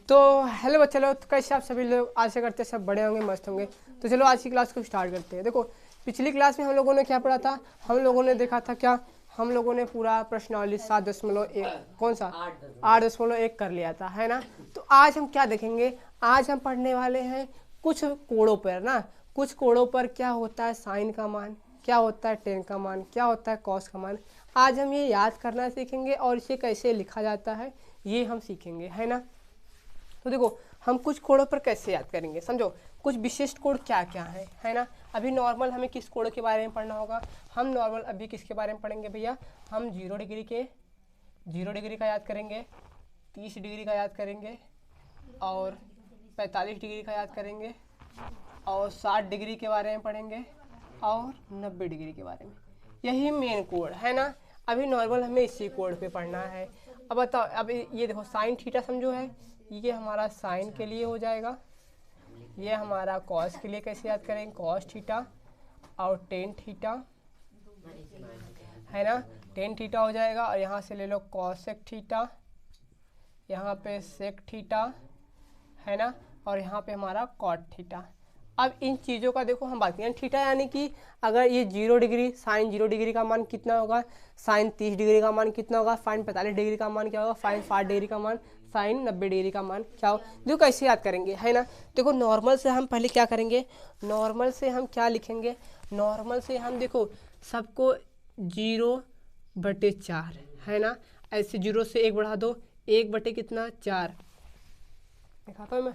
तो हेलो बच्चे लोग, तो कैसे आप सभी लोग आशा करते हैं सब बड़े होंगे, मस्त होंगे। तो चलो आज की क्लास को स्टार्ट करते हैं। देखो पिछली क्लास में हम लोगों ने क्या पढ़ा था, हम लोगों ने देखा था क्या, हम लोगों ने पूरा प्रश्नावली 7.1 कौन सा 8.1 कर लिया था, है ना। तो आज हम क्या देखेंगे, आज हम पढ़ने वाले हैं कुछ कोड़ों पर ना, कुछ कोड़ों पर क्या होता है साइन का मान, क्या होता है टेन का मान, क्या होता है कॉस का मान। आज हम ये याद करना सीखेंगे और इसे कैसे लिखा जाता है ये हम सीखेंगे, है ना। तो देखो हम कुछ कोड़ों पर कैसे याद करेंगे, समझो कुछ विशिष्ट कोड क्या क्या है ना। अभी नॉर्मल हमें किस कोड के बारे में पढ़ना होगा, हम नॉर्मल अभी किसके बारे में पढ़ेंगे भैया, हम 0 डिग्री का याद करेंगे, 30 डिग्री का याद करेंगे, और 45 डिग्री का याद करेंगे, और 60 डिग्री के बारे में पढ़ेंगे, और 90 डिग्री के बारे में। यही मेन कोड है ना। अभी नॉर्मल हमें इसी कोड पे पढ़ना है। अब बताओ, अब ये देखो साइन थीटा समझो है, ये हमारा साइन के लिए हो जाएगा, ये हमारा कॉस के लिए कैसे याद करेंगे, कॉस थीटा, और टेन थीटा है ना, टेन थीटा हो जाएगा। और यहाँ से ले लो कॉसेक थीटा, यहाँ पे सेक थीटा है ना, और यहाँ पे हमारा कॉट थीटा। अब इन चीज़ों का देखो हम बात करें, थीटा यानी कि अगर ये 0 डिग्री, साइन 0 डिग्री का मान कितना होगा, साइन 30 डिग्री का मान कितना होगा, साइन 45 डिग्री का मान क्या होगा, साइन 60 डिग्री का मान, साइन 90 डिग्री का मान क्या हो। देखो कैसे याद करेंगे, है ना। देखो नॉर्मल से हम पहले क्या करेंगे, नॉर्मल से हम क्या लिखेंगे, नॉर्मल से हम देखो सबको 0/4 है ना, ऐसे 0 से 1 बढ़ा दो, 1 कितना 4 दिखाता हूँ मैं,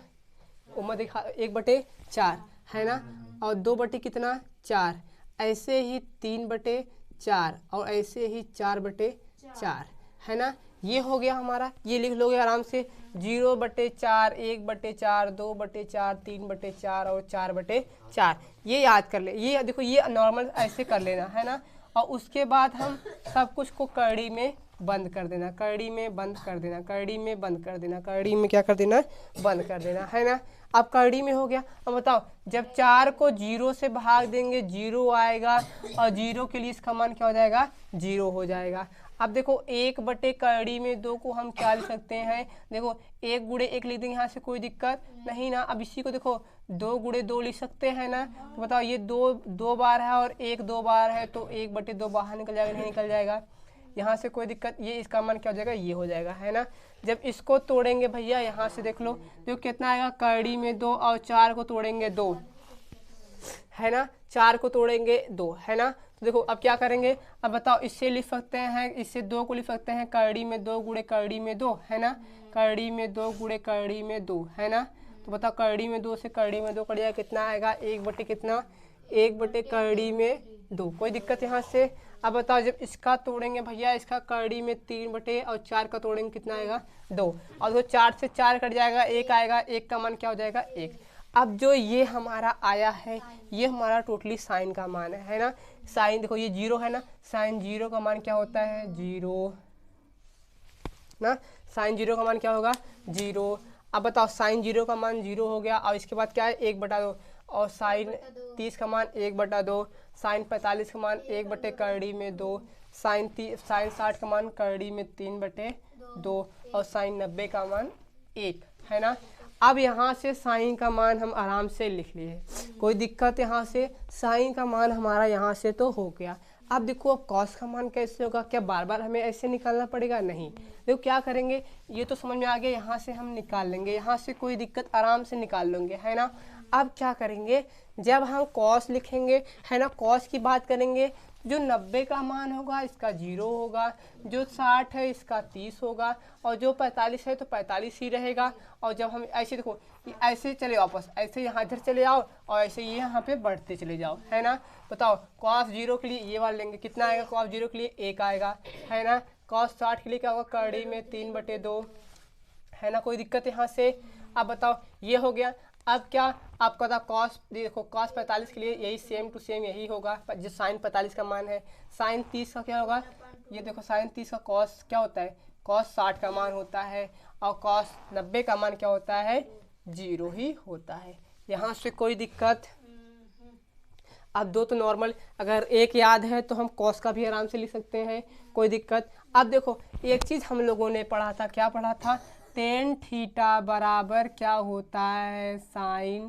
उम्र दिखा 1/4 है ना, और 2 कितना 4, ऐसे ही 3/4, और ऐसे ही 4/4 है ना। ये हो गया हमारा, ये लिख लोगे आराम से 0/4, 1/4, 2/4, 3/4 और 4/4, ये याद कर ले। ये देखो ये नॉर्मल ऐसे कर लेना है ना। और उसके बाद हम सब कुछ को कड़ी में बंद कर देना, कड़ी में बंद कर देना, कड़ी में बंद कर देना, कड़ी में क्या कर देना, बंद कर देना है ना। अब कड़ी में हो गया। अब बताओ जब 4 को 0 से भाग देंगे 0 आएगा, और 0 के लिए इसका मान क्या हो जाएगा, 0 हो जाएगा। अब देखो 1/कड़ी में 2 को हम क्या लिख सकते हैं, देखो 1 गुणे 1 लिख देंगे, यहाँ से कोई दिक्कत नहीं ना। अब इसी को देखो 2 गुणे 2 लिख सकते हैं ना। तो बताओ ये 2 बार है और 1 2 बार है, तो 1/2 बाहर निकल जाएगा, नहीं निकल जाएगा, यहाँ से कोई दिक्कत, ये इसका मान क्या हो जाएगा, ये हो जाएगा है ना। जब इसको तोड़ेंगे भैया यहाँ से देख लो, जो कितना आएगा, कड़ी में 2, और 4 को तोड़ेंगे 2 है ना, 4 को तोड़ेंगे 2 है ना। तो देखो अब क्या करेंगे, अब बताओ इससे लिख सकते हैं, इससे 2 को लिख सकते हैं कड़ी में 2 गुणे कड़ी में 2 है ना, कड़ी में 2 गुणे कड़ी में 2 है ना। तो बताओ कड़ी में 2 से कड़ी में 2 कट जाएगा, कितना आएगा, 1/कड़ी में 2, कोई दिक्कत यहाँ से। अब बताओ जब इसका तोड़ेंगे भैया, इसका कड़ी में 3 और 4 का तोड़ेंगे कितना आएगा, 2, और तो 4 से 4 कट जाएगा, 1 आएगा, 1 का मान क्या हो जाएगा, 1। अब जो ये हमारा आया है ये हमारा टोटली साइन का मान है ना। साइन देखो ये 0 है ना, साइन 0 का मान क्या होता है, 0 ना, साइन 0 का मान क्या होगा, 0। अब बताओ साइन 0 का मान 0 हो गया, और इसके बाद क्या है, 1/2, और साइन 30 का मान 1/2, साइन 45 का मान 1/कड़ी में 2, साइन 60 का मान कड़ी में 3/2, और साइन 90 का मान 1 है ना। अब यहाँ से साइन का मान हम आराम से लिख लिए, कोई दिक्कत, यहाँ से साइन का मान हमारा यहाँ से तो हो गया। अब देखो अब कॉस का मान कैसे होगा, क्या बार बार हमें ऐसे निकालना पड़ेगा, नहीं। देखो क्या करेंगे, ये तो समझ में आ गया, यहाँ से हम निकाल लेंगे, यहाँ से कोई दिक्कत, आराम से निकाल लेंगे है ना। अब क्या करेंगे, जब हम कॉस लिखेंगे है ना, कॉस की बात करेंगे, जो 90 का मान होगा इसका 0 होगा, जो 60 है इसका 30 होगा, और जो 45 है तो 45 ही रहेगा। और जब हम ऐसे देखो ऐसे चले वापस, ऐसे यहाँ इधर चले जाओ, और ऐसे ये यहाँ पे बढ़ते चले जाओ है ना। बताओ कॉस 0 के लिए ये वाला लेंगे, कितना आएगा, कॉस 0 के लिए 1 आएगा है ना। कॉस 60 के लिए क्या होगा, कड़ी में 3/2 है ना, कोई दिक्कत यहाँ से। अब बताओ ये हो गया। अब क्या आपका था कॉस, देखो कॉस 45 के लिए यही सेम टू सेम यही होगा, जो साइन 45 का मान है। साइन 30 का क्या होगा, ये देखो साइन 30 का कॉस क्या होता है, कॉस 60 का मान होता है, और कॉस 90 का मान क्या होता है, 0 ही होता है। यहाँ से कोई दिक्कत। अब 2 तो नॉर्मल, अगर 1 याद है तो हम कॉस का भी आराम से लिख सकते हैं, कोई दिक्कत। अब देखो एक चीज़ हम लोगों ने पढ़ा था, क्या पढ़ा था, टेन थीटा बराबर क्या होता है, साइन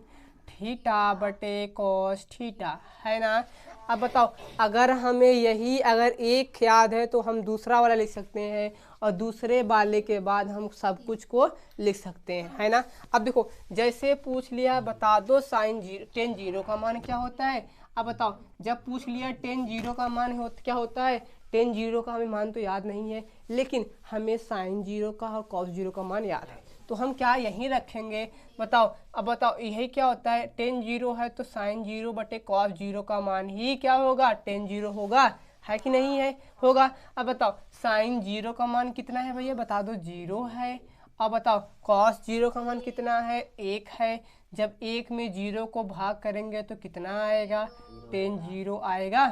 थीटा बटे कॉस थीटा, है ना। अब बताओ, अगर हमें यही अगर एक याद है तो हम दूसरा वाला लिख सकते हैं, और दूसरे वाले के बाद हम सब कुछ को लिख सकते हैं, है ना। अब देखो, जैसे पूछ लिया बता दो साइन टेन जीरो का मान क्या होता है। अब बताओ, जब पूछ लिया टेन जीरो का मान क्या होता है, टेन जीरो का हमें मान तो याद नहीं है, लेकिन हमें साइन जीरो का और कॉस जीरो का मान याद है, तो हम क्या यहीं रखेंगे। बताओ, अब बताओ यही क्या होता है, टेन जीरो है तो साइन जीरो बटे कॉस जीरो का मान ही क्या होगा, टेन जीरो होगा, है कि नहीं है, होगा। अब बताओ, साइन जीरो का मान कितना है भैया, बता दो, जीरो है। अब बताओ, कॉस जीरो का मान कितना है, एक है। जब एक में जीरो को भाग करेंगे तो कितना आएगा, टेन जीरो आएगा।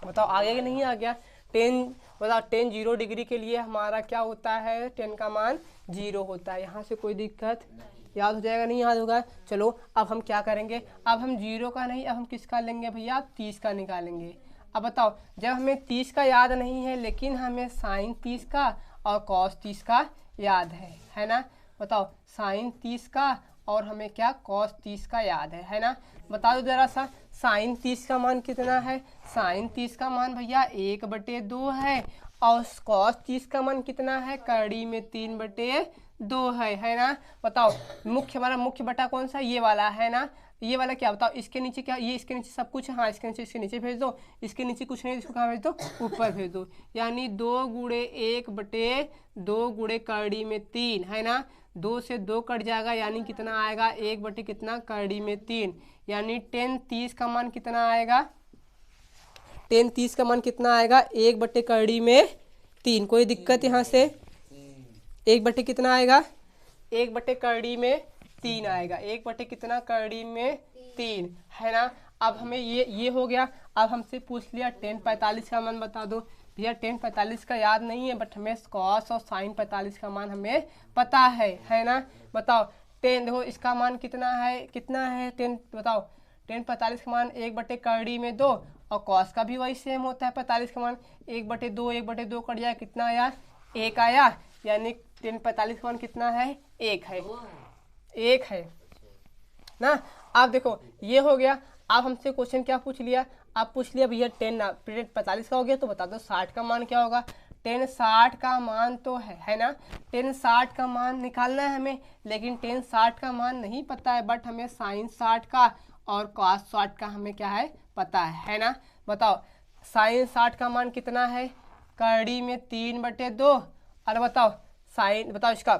बताओ आ गया कि नहीं आ गया। टेन, बताओ टेन जीरो डिग्री के लिए हमारा क्या होता है, टेन का मान जीरो होता है। यहाँ से कोई दिक्कत, याद हो जाएगा, नहीं याद होगा। चलो अब हम क्या करेंगे, अब हम जीरो का नहीं, अब हम किसका लेंगे भैया, 30 का निकालेंगे। अब बताओ, जब हमें 30 का याद नहीं है, लेकिन हमें साइन 30 का और कॉस 30 का याद है ना। बताओ, साइन 30 का और हमें क्या, कॉस 30 का याद है ना। बता दो जरा सा, साइन 30 का मान कितना है, साइन 30 का मान भैया 1/2 है, और कॉस 30 का मान कितना है, कड़ी में 3/2 है ना। बताओ, हमारा मुख्य बटा कौन सा, ये वाला है ना। ये वाला क्या, बताओ इसके नीचे क्या, ये इसके नीचे सब कुछ, हाँ इसके नीचे भेज दो, इसके नीचे कुछ नहीं, इसको कहाँ भेज दो, ऊपर भेज दो। यानी 2 गुणे कड़ी में 3, है ना। 2 से 2 कट जाएगा, यानी कितना आएगा, 1 कितना, कड़ी में 3, यानी टेन 30 का मान कितना आएगा, टेन 30 का मान कितना आएगा, 1/कड़ी में 3। कोई दिक्कत यहाँ से, 1 कितना आएगा, 1/कड़ी में 3 आएगा, 1 कितना, कड़ी में 3, है ना। अब हमें ये हो गया। अब हमसे पूछ लिया टेन 45 का मान बता दो। भैया टेन 45 का याद नहीं है, बट हमें कॉस और साइन 45 का मान हमें पता है ना। बताओ, टेन देखो इसका मान कितना है टेन, बताओ टेन 45 का मान 1/कड़ी में 2, और कॉस का भी वही सेम होता है, 45 का मान 1/2, 1/2 कट जाए, कितना आया, 1 आया, यानी टेन 45 का मान कितना है, 1 है ना। अब देखो ये हो गया। अब हमसे क्वेश्चन क्या पूछ लिया, आप पूछ लिया भैया टेन 45 का हो गया, तो बता दो 60 का मान क्या होगा। टेन 60 का मान तो है ना, टेन 60 का मान निकालना है हमें, लेकिन टेन 60 का मान नहीं पता है, बट हमें साइन 60 का और कॉस 60 का हमें क्या है, पता है ना। बताओ, साइन 60 का मान कितना है, कड़ी में 3/2, और बताओ साइन, बताओ इसका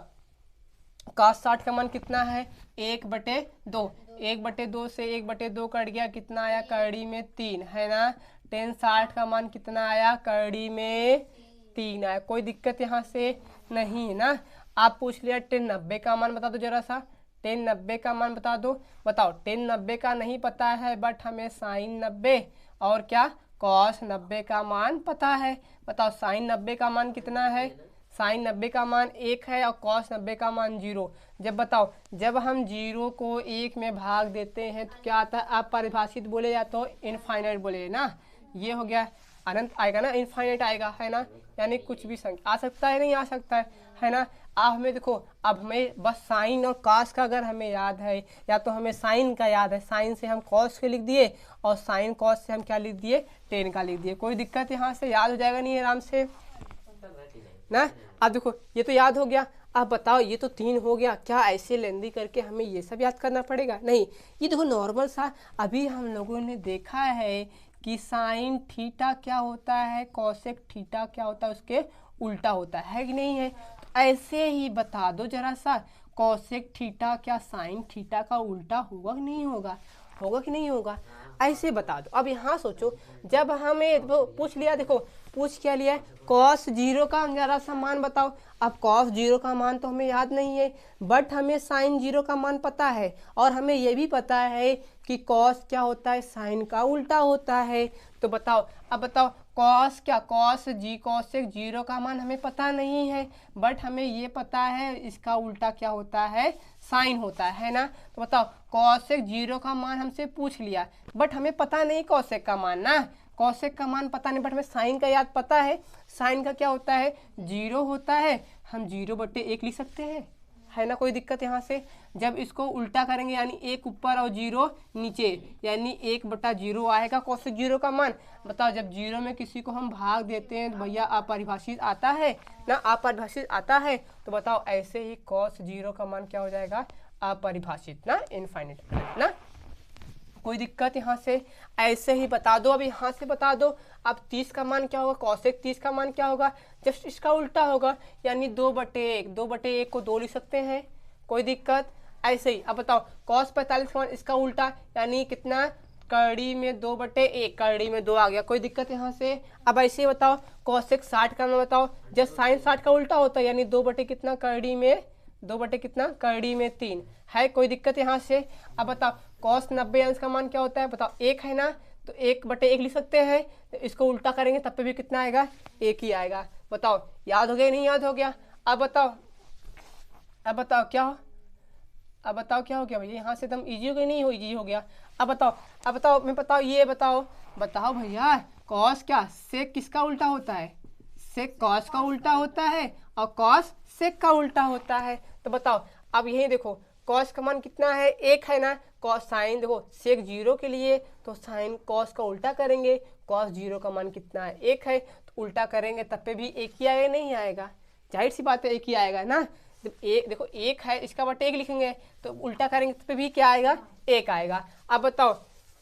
कॉस 60 का मान कितना है, 1/2, 1/2 से 1/2 कट गया, कितना आया, कड़ी में 3, है ना। टेन 60 का मान कितना आया, कड़ी में 3 आया। कोई दिक्कत यहाँ से नहीं है ना। आप पूछ लिया टेन 90 का मान बता दो जरा सा, टेन 90 का मान बता दो। बताओ, टेन 90 का नहीं पता है, बट हमें साइन 90 और क्या, कॉस 90 का मान पता है। बताओ, साइन 90 का मान कितना है, साइन 90 का मान 1 है, और कॉस 90 का मान 0। जब बताओ, जब हम 0 को 1 में भाग देते हैं तो क्या आता है, आप परिभाषित बोले या तो इनफाइनाइट बोले ना। ये हो गया, अनंत आएगा ना, इनफाइनाइट आएगा, है ना। यानी कुछ भी संख्या आ सकता है, नहीं आ सकता है ना। अब हमें देखो, अब हमें बस साइन और कॉस का अगर हमें याद है, या तो हमें साइन का याद है, साइन से हम कॉस के लिख दिए, और साइन कॉस से हम क्या लिख दिए, टेन का लिख दिए। कोई दिक्कत यहाँ से, याद हो जाएगा नहीं आराम से ना। अब देखो ये तो याद हो गया। अब बताओ, ये तो 3 हो गया, क्या ऐसे लेंदी करके हमें ये सब याद करना पड़ेगा, नहीं। ये देखो नॉर्मल सा, अभी हम लोगों ने देखा है कि साइन थीटा क्या होता है, कॉसेक थीटा क्या होता है, उसके उल्टा होता है कि नहीं है। तो ऐसे ही बता दो जरा सा, कॉसेक थीटा क्या साइन थीटा का उल्टा होगा कि नहीं होगा, होगा कि नहीं होगा, ऐसे बता दो। अब यहाँ सोचो, जब हमें पूछ लिया, देखो पूछ क्या लिया, कॉस 0 का जरा सा मान बताओ। अब कॉस 0 का मान तो हमें याद नहीं है, बट हमें साइन 0 का मान पता है, और हमें ये भी पता है कि कॉस क्या होता है, साइन का उल्टा होता है। तो बताओ, अब बताओ कॉस क्या, कॉसेक 0 का मान हमें पता नहीं है, बट हमें ये पता है इसका उल्टा क्या होता है, साइन होता है ना। तो बताओ, कॉसेक 0 का मान हमसे पूछ लिया, बट हमें पता नहीं कॉसेक का मान ना, कॉसेक का मान पता नहीं, बट हमें साइन का याद पता है। साइन का क्या होता है, 0 होता है, हम 0/1 लिख सकते हैं, है ना। कोई दिक्कत यहाँ से। जब इसको उल्टा करेंगे यानी 1 ऊपर और 0 नीचे, यानी 1/0 आएगा कॉसेक 0 का मान। बताओ जब 0 में किसी को हम भाग देते हैं तो भैया अपरिभाषित आता है ना, अपरिभाषित आता है। तो बताओ ऐसे ही कॉस 0 का मान क्या हो जाएगा, अपरिभाषित ना, इनफाइनाइट ना। कोई दिक्कत यहाँ से। ऐसे ही बता दो, अब यहाँ से बता दो। अब 30 का मान क्या होगा, कॉसेक 30 का मान क्या होगा, जस्ट इसका उल्टा होगा, यानी 2/1। 2/1 को 2 लिख सकते हैं, कोई दिक्कत। ऐसे ही अब बताओ कॉस 45 का मान इसका उल्टा, यानी कितना, कड़ी में 2/1, कड़ी में 2 आ गया, कोई दिक्कत यहाँ से। अब ऐसे ही बताओ कॉसेक 60 का मान बताओ, जब साइन 60 का उल्टा होता है, यानी 2/, कितना, कड़ी में 2/, कितना, कड़ी में 3 है, कोई दिक्कत यहाँ से। अब बताओ कॉस 90 अंश का मान क्या होता है, बताओ 1 है ना, तो 1/1 लिख सकते हैं। तो इसको उल्टा करेंगे तब पे भी कितना आएगा, 1 ही आएगा। बताओ याद हो गया नहीं याद हो गया। अब बताओ क्या हो, अब बताओ क्या हो गया भैया, यहाँ से एकदम ईजी हो गया, नहीं हो ईजी हो गया। अब बताओ मैं बताओ, ये बताओ भैया कॉस क्या सेक किसका उल्टा होता है, सेक कॉस का उल्टा होता है और कॉस सेक का उल्टा होता है। तो बताओ अब यही देखो कॉस का मान कितना है, 1 है ना, कॉस साइन देखो सेक 0 के लिए तो साइन कॉस का उल्टा करेंगे, कॉस 0 का मान कितना है, 1 है, तो उल्टा करेंगे तब पे भी 1 ही आएगा, नहीं आएगा, जाहिर सी बात है 1 ही आएगा ना। जब 1 देखो 1 है, इसका बट 1 लिखेंगे तो उल्टा करेंगे तब पे भी क्या आएगा, 1 आएगा। अब बताओ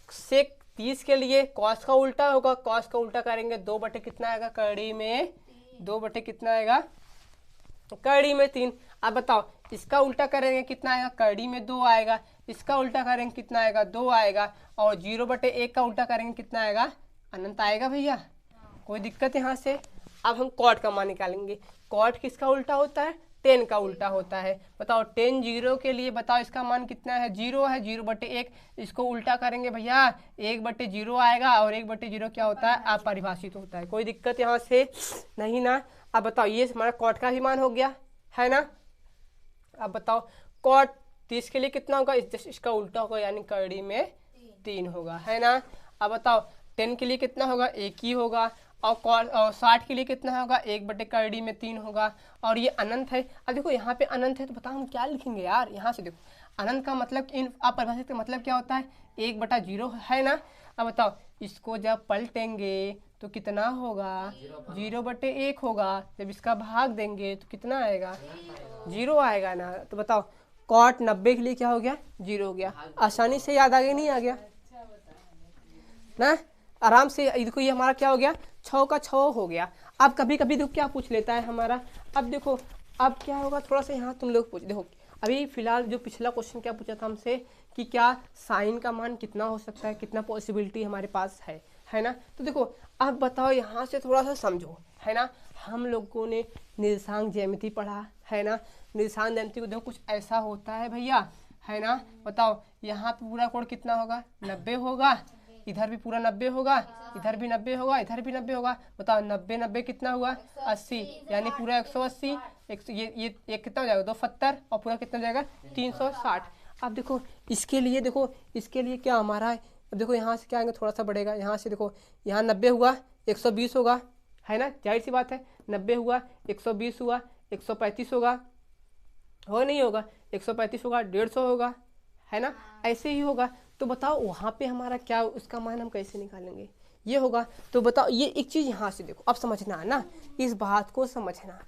सेक 30 के लिए कॉस का उल्टा होगा, कॉस का उल्टा करेंगे 2/, कितना आएगा, कड़ी में 2/, कितना आएगा, कड़ी में 3। अब बताओ इसका उल्टा करेंगे कितना आएगा, कड़ी में 2 आएगा, इसका उल्टा करेंगे कितना आएगा, 2 आएगा, और 0/1 का उल्टा करेंगे कितना आएगा, अनंत आएगा भैया, कोई दिक्कत यहाँ से। अब हम कॉट का मान निकालेंगे। कॉट किसका उल्टा होता है, 10 का उल्टा होता है। बताओ 10 0 के लिए बताओ इसका मान कितना है, 0 है, 0/1, इसको उल्टा करेंगे भैया 1/0 आएगा, और 1/0 क्या होता है, अपरिभाषित होता है, कोई दिक्कत यहाँ से नहीं ना। अब बताओ ये हमारा कॉट का भी मान हो गया है ना। अब बताओ कॉट 30 के लिए कितना होगा, इसका उल्टा होगा, यानी कड़ी में 3 होगा, है ना। अब बताओ 10 के लिए कितना होगा, 1 ही होगा, और 60 के लिए कितना होगा, 1/, कड़ी में 3 होगा, और ये अनंत है। अब देखो यहाँ पे अनंत है तो बताओ हम क्या लिखेंगे यार, यहाँ से देखो अनंत का मतलब इन अपरिभाषित का मतलब क्या होता है, 1/0 है ना। अब बताओ इसको जब पलटेंगे तो कितना होगा, 0/1 होगा, जब इसका भाग देंगे तो कितना आएगा, 0 आएगा ना। तो बताओ कॉट 90 के लिए क्या हो गया, 0 हो गया, आसानी से याद आ गया नहीं आ गया ना, आराम से। देखो ये हमारा क्या हो गया, 6 का 6 हो गया। अब कभी कभी देखो क्या पूछ लेता है हमारा, अब देखो अब क्या होगा, थोड़ा सा यहाँ तुम लोग पूछ देखो, अभी फिलहाल जो पिछला क्वेश्चन क्या पूछा था हमसे कि क्या साइन का मान कितना हो सकता है, कितना पॉसिबिलिटी हमारे पास है ना। तो देखो अब बताओ यहाँ से थोड़ा सा समझो, है ना। हम लोगों ने निर्देशांक ज्यामिति पढ़ा है ना, निर्देशांक ज्यामिति को देखो कुछ ऐसा होता है भैया, है ना। बताओ यहाँ पे पूरा कोण कितना होगा, 90 होगा, इधर भी पूरा 90 होगा, इधर भी 90 होगा, इधर भी 90 होगा। बताओ 90 90 कितना हुआ, 80, यानी पूरा 180, ये कितना हो जाएगा, 270, और पूरा कितना हो जाएगा, 360। अब देखो इसके लिए क्या हमारा है, अब देखो यहाँ से क्या आएंगे, थोड़ा सा बढ़ेगा, यहाँ से देखो यहाँ 90 हुआ, 120 होगा, है ना, जाहिर सी बात है, 90 हुआ, 120 हुआ, 135 होगा, हो नहीं होगा, 135 होगा, 150 होगा, है ना, ऐसे ही होगा। तो बताओ वहाँ पे हमारा क्या, उसका मान हम कैसे निकालेंगे, ये होगा। तो बताओ ये एक चीज़ यहाँ से देखो, अब समझना है ना, इस बात को समझना,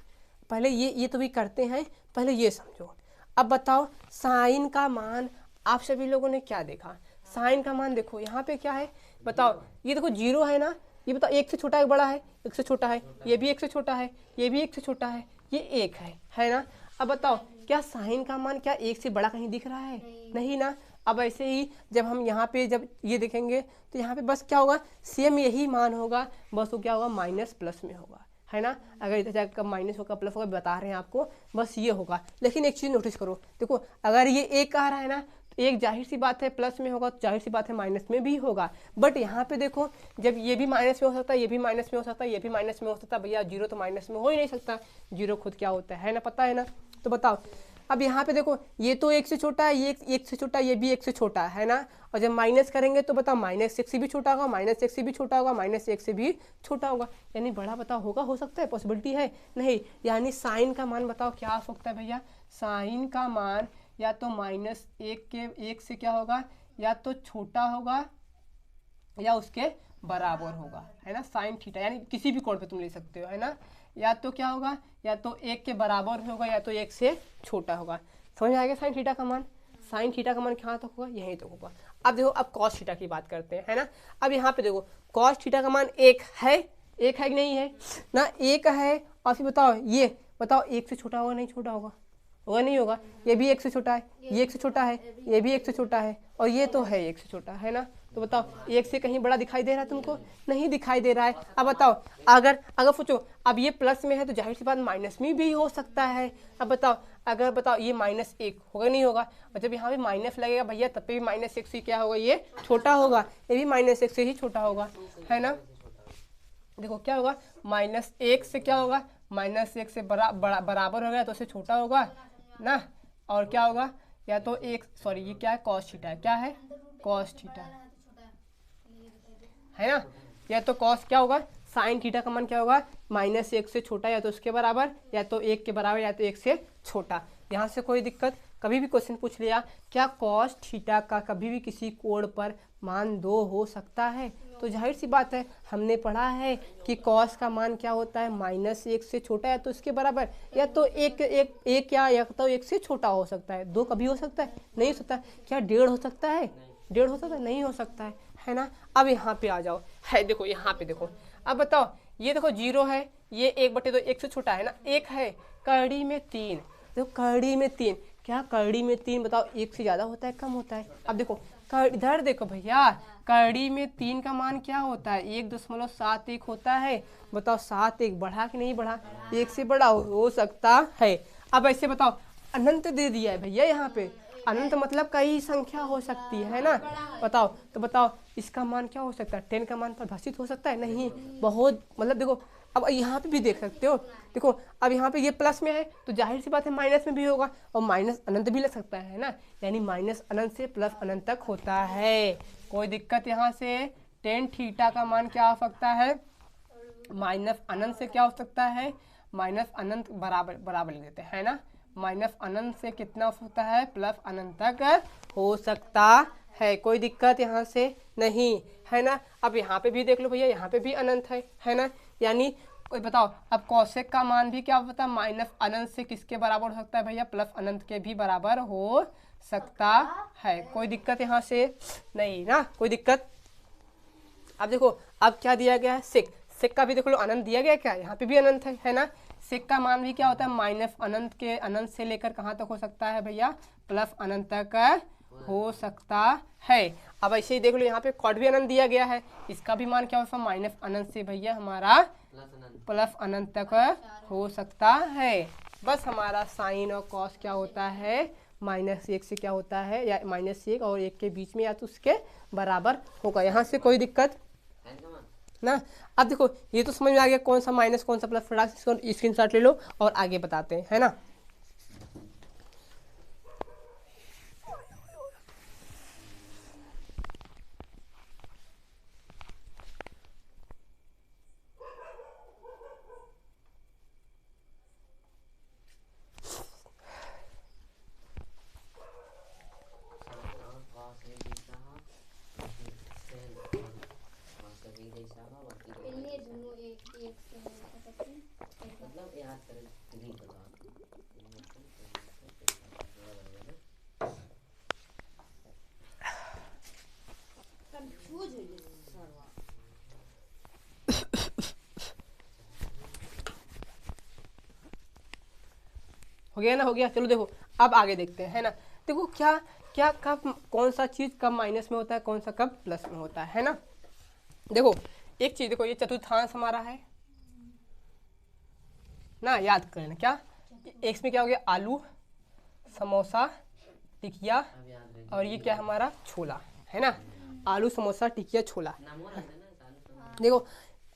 पहले ये तो भी करते हैं, पहले ये समझो। अब बताओ साइन का मान, आप सभी लोगों ने क्या देखा, साइन का मान देखो यहाँ पे क्या है, बताओ ये देखो 0 है ना, ये बताओ 1 से छोटा है बड़ा है, 1 से छोटा है, ये भी 1 से छोटा है, ये भी 1 से छोटा है, ये 1 है ना। अब बताओ क्या साइन का मान क्या 1 से बड़ा कहीं दिख रहा है, नहीं ना। अब ऐसे ही जब हम यहाँ पे जब ये देखेंगे तो यहाँ पे बस क्या होगा, सेम यही मान होगा, बस वो क्या होगा, माइनस प्लस में होगा, है ना। अगर इधर जाकर माइनस होगा प्लस होगा, बता रहे हैं आपको, बस ये होगा। लेकिन एक चीज़ नोटिस करो, देखो अगर ये 1 आ रहा है ना, तो एक जाहिर सी बात है प्लस में होगा, तो जाहिर सी बात है माइनस में भी होगा। बट यहाँ पे देखो जब ये भी माइनस में हो सकता है, ये भी माइनस में हो सकता है, ये भी माइनस में हो सकता है, भैया 0 तो माइनस में हो ही नहीं सकता, 0 खुद क्या होता है ना, पता है ना। तो बताओ अब यहाँ पे देखो ये तो एक से छोटा है, ये एक से छोटा, ये भी एक से छोटा है ना। और जब माइनस करेंगे तो बताओ माइनस एक से भी छोटा होगा, माइनस एक से भी छोटा होगा, माइनस एक से भी छोटा होगा, यानी बड़ा बताओ होगा, हो सकता है, पॉसिबिलिटी है नहीं। यानी साइन का मान बताओ क्या हो सकता है भैया, साइन का मान या तो माइनस एक से क्या होगा, या तो छोटा होगा या उसके बराबर होगा, है ना। साइन थीटा यानी किसी भी कोण पे तुम ले सकते हो, है ना। या तो क्या होगा, या तो एक के बराबर होगा या तो एक से छोटा होगा। समझ आ गया साइन थीटा का मान। साइन थीटा का मान कहाँ तक होगा, यहीं तक होगा। अब देखो अब कॉस थीटा की बात करते हैं, है ना। अब यहाँ पे देखो कॉस थीटा का मान एक है कि नहीं है ना, एक है। और फिर बताओ ये बताओ एक से छोटा होगा नहीं छोटा होगा, होगा नहीं होगा। ये भी एक से छोटा है, ये एक से छोटा है, ये भी एक से छोटा है, और ये तो है एक से छोटा, है ना। तो बताओ एक से कहीं बड़ा दिखाई दे रहा है तुमको, नहीं दिखाई दे रहा है। अब बताओ अगर सोचो अब ये प्लस में है तो जाहिर सी बात माइनस में भी हो सकता है। अब बताओ अगर बताओ ये माइनस एक होगा नहीं होगा, और जब यहाँ पे माइनस लगेगा भैया तब पे भी माइनस एक से क्या होगा, ये छोटा होगा, ये भी माइनस एक से ही छोटा होगा, है ना। देखो क्या होगा, माइनस एक से क्या होगा, माइनस एक से बराबर होगा तो उससे छोटा होगा ना। और क्या होगा, या तो एक सॉरी ये क्या है, कॉस थीटा है, क्या है कॉस थीटा, है ना। या तो कॉस क्या होगा, साइन थीटा का मान क्या होगा, माइनस एक से छोटा या तो उसके बराबर, या तो एक के बराबर, या तो एक से छोटा। यहाँ से कोई दिक्कत, कभी भी क्वेश्चन पूछ लिया क्या कॉस थीटा का कभी भी किसी कोण पर मान 2 हो सकता है, तो जाहिर सी बात है हमने पढ़ा है कि कॉस का मान क्या होता है, माइनस एक से छोटा या तो उसके बराबर, या तो एक या तो एक से छोटा हो सकता है। 2 कभी हो सकता है, नहीं हो सकता। क्या 1.5 हो सकता है, 1.5 हो सकता है, नहीं हो सकता है ना। अब यहाँ पे आ जाओ, है देखो यहाँ पे देखो, अब बताओ ये देखो 0 है, ये 1/2 एक से छोटा है ना, एक है, कड़ी में 3, देखो कड़ी में 3, क्या कड़ी में 3 बताओ एक से ज़्यादा होता है कम होता है। अब देखो इधर देखो भैया, कड़ी में 3 का मान क्या होता है, 1.71 होता है। बताओ 7 बढ़ा कि नहीं बढ़ा, एक से बड़ा हो सकता है। अब ऐसे बताओ अनंत दे दिया है भैया, यहाँ पे अनंत मतलब कई संख्या हो सकती है ना। बताओ तो बताओ इसका मान क्या हो सकता है, 10 का मान परिभाषित हो सकता है, नहीं। बहुत मतलब देखो अब यहाँ पे भी देख सकते हो, देखो अब यहाँ पे ये प्लस में है तो जाहिर सी बात है माइनस में भी होगा, और माइनस अनंत भी लग सकता है ना, यानी माइनस अनंत से प्लस अनंत तक होता है। कोई दिक्कत यहाँ से, टेन थीटा का मान क्या हो सकता है, माइनस अनंत से क्या हो सकता है, माइनस अनंत बराबर लिख देते हैं ना, माइनस अनंत से कितना हो सकता है, प्लस अनंत तक हो सकता है। कोई दिक्कत यहाँ से नहीं, है ना। अब यहाँ पे भी देख लो भैया, यहाँ पे भी अनंत है ना। यानी कोई बताओ अब कौशिक का मान भी क्या होता है, माइनस अनंत से किसके बराबर हो सकता है भैया, प्लस अनंत के भी बराबर हो सकता है। कोई दिक्कत यहाँ से नहीं ना, कोई दिक्कत। अब देखो अब क्या दिया गया है, सेक का भी देख लो अनंत दिया गया, क्या यहाँ पे भी अनंत है ना। सेक का मान भी क्या होता है, माइनस अनंत के अनंत से लेकर कहाँ तक हो सकता है भैया, प्लस अनंत तक हो सकता है। अब ऐसे ही देख लो यहाँ पे कॉट भी अनंत दिया गया है, इसका भी मान क्या होता है, माइनस अनंत से भैया हमारा प्लस अनंत तक हो सकता है। बस हमारा साइन और कॉस क्या होता है, -1 से क्या होता है, या -1 और 1 के बीच में या तो उसके बराबर होगा। यहाँ से कोई दिक्कत ना। अब देखो ये तो समझ में आ गया कौन सा माइनस कौन सा प्लस, फटाक से स्क्रीनशॉट ले लो और आगे बताते हैं, है ना। हो गया ना, हो गया। चलो देखो अब आगे देखते हैं, है ना। देखो क्या क्या कब कौन सा चीज़ कब माइनस में होता है, कौन सा कब प्लस में होता है ना। देखो एक चीज़ देखो, ये चतुर्थांश हमारा है ना, याद कर लेना क्या, एक में क्या हो गया, आलू, समोसा, टिकिया, और ये क्या हमारा छोला, है ना। आलू समोसा टिकिया छोला। देखो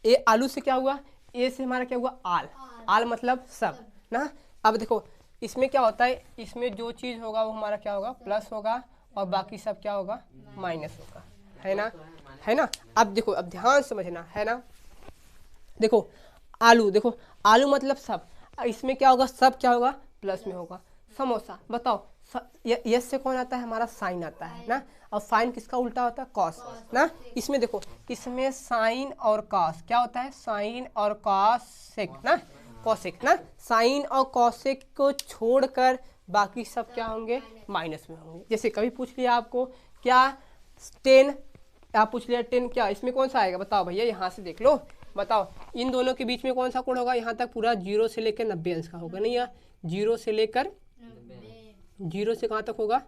ये आलू से क्या हुआ, ए से हमारा क्या हुआ, आल, आल मतलब सब ना। अब देखो इसमें क्या होता है, इसमें जो चीज़ होगा वो हमारा क्या होगा, प्लस होगा, और बाकी सब क्या होगा, माइनस होगा, है ना, है ना। अब देखो, अब ध्यान समझना, है ना। देखो आलू, देखो आलू मतलब सब, इसमें क्या होगा, सब क्या होगा, प्लस में होगा। समोसा, बताओ यस से कौन आता है, हमारा साइन आता है ना, और साइन किसका उल्टा होता है, कॉस ना। इसमें देखो, इसमें साइन और कॉस क्या होता है, साइन और कॉसेक ना, कॉसेक ना। साइन और कॉसेक को छोड़कर बाकी सब क्या होंगे, माइनस में होंगे। जैसे कभी पूछ लिया आपको क्या 10, आप पूछ लिया 10 क्या, इसमें कौन सा आएगा, बताओ भैया, यहाँ से देख लो, बताओ इन दोनों के बीच में कौन सा कोण होगा, यहाँ तक पूरा 0 से लेकर 90 अंश का होगा, नहीं यार, 0 से लेकर 0 से कहाँ तक होगा,